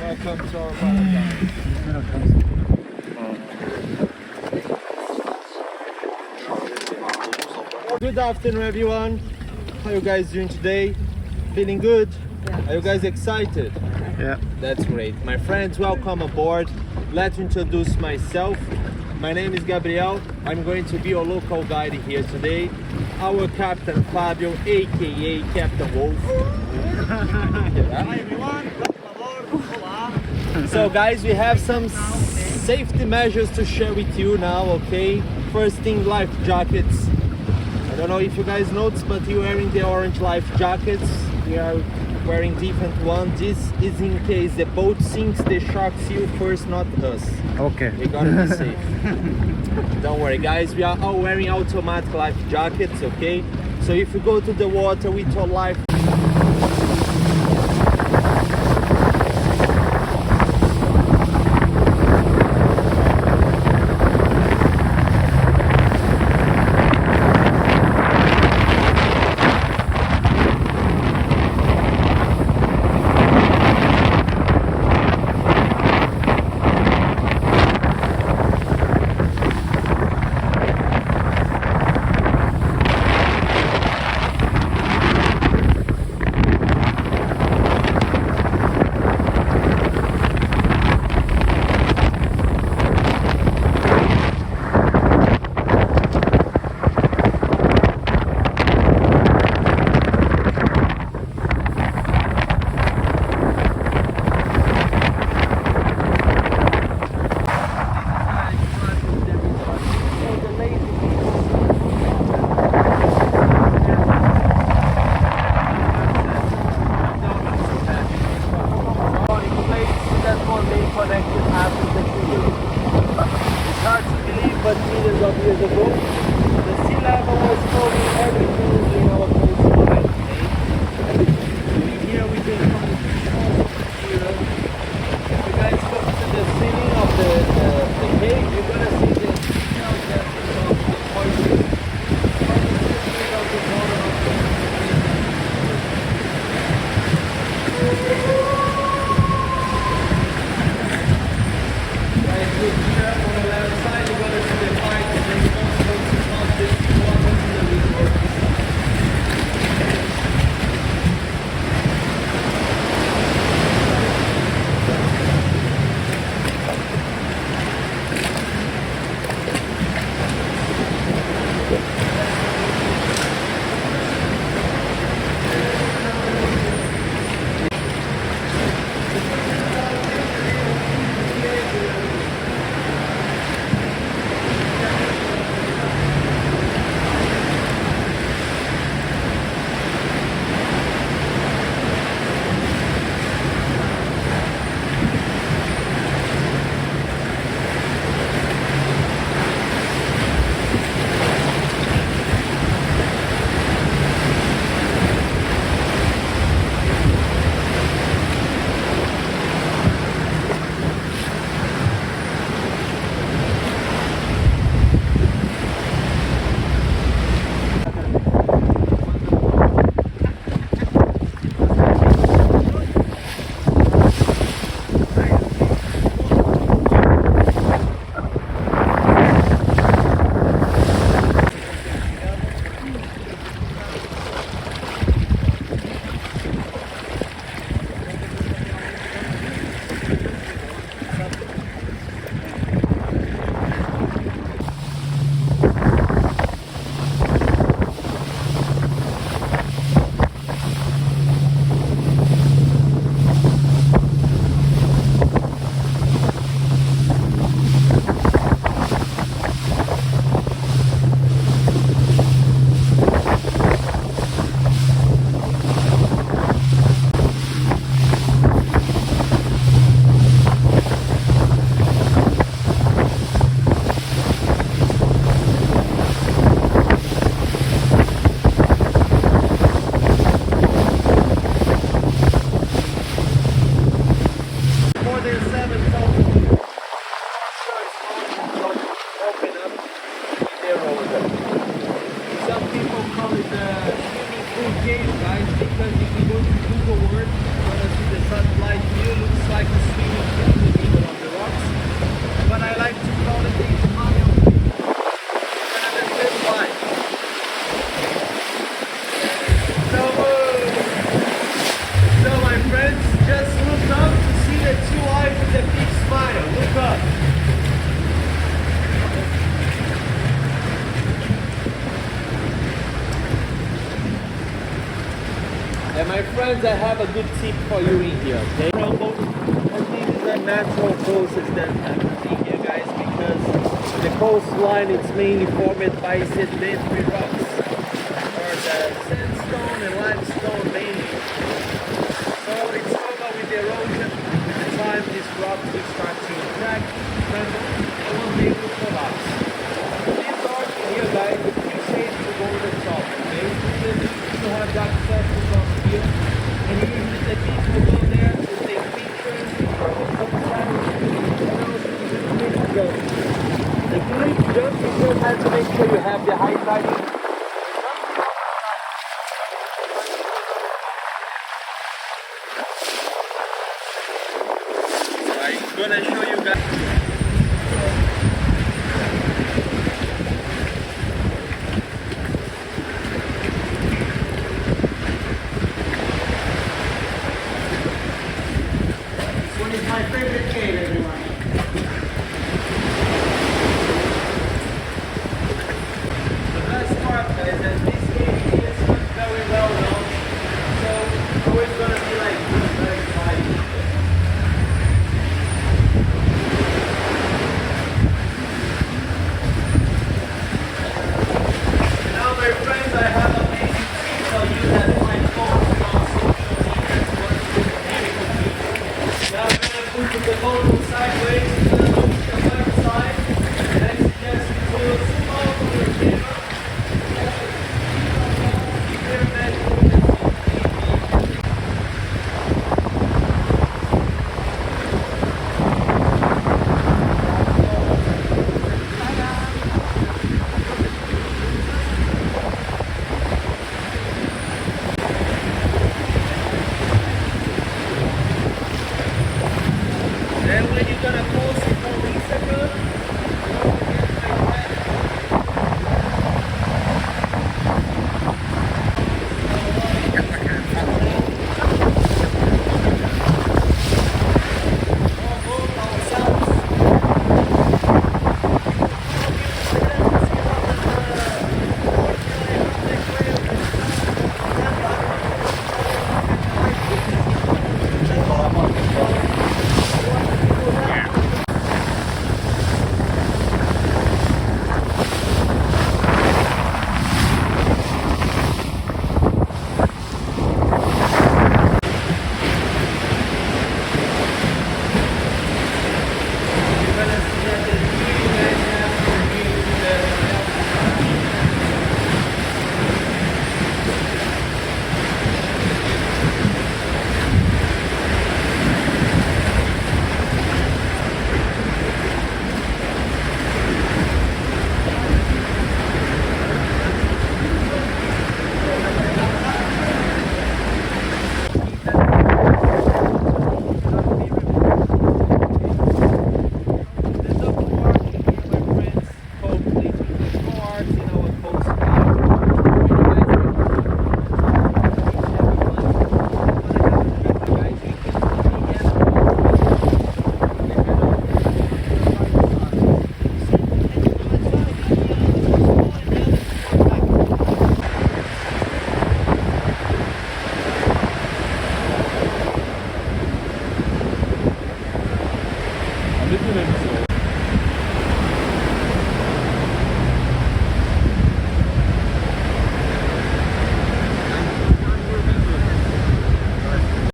Welcome to our paradise. Good afternoon, everyone. How you guys doing today? Feeling good? Are you guys excited? Yeah. That's great. My friends, welcome aboard. Let's introduce myself. My name is Gabriel. I'm going to be your local guide here today. Our Captain Fabio, aka Captain Wolf. Hi everyone, welcome aboard. So guys, we have some safety measures to share with you now, okay? First thing, life jackets. I don't know if you guys noticed, but we're wearing the orange life jackets. We are wearing different ones. This is in case the boat sinks, the sharks you first, not us. Okay. We're gonna be safe. Don't worry guys, we are all wearing automatic life jackets, okay? So if you go to the water with your life friends, I have a good tip for you in here, okay? These are natural process that happens in here, guys, because the coastline is mainly formed by sedimentary rocks, or the sandstone and limestone mainly. So it's covered with erosion. With the time, these rocks will start to crack, crumble, and one day will collapse. These rocks here, guys, the few shades will go to the top, okay? You have access to from here, and usually the people go there to take pictures, the cliff jump, you just have to make sure you have the high diving. I'm gonna show you guys. My favorite cave, everyone. The best part is that this cave is not very well known, so it's always gonna be like very quiet. Now, my friends, I have a basic tip for you that might post on social media. Now I'm gonna put the phone sideways to the left side, and I suggest you to zoom out on your camera. Then when you're gonna post it on Instagram, don't forget my friend.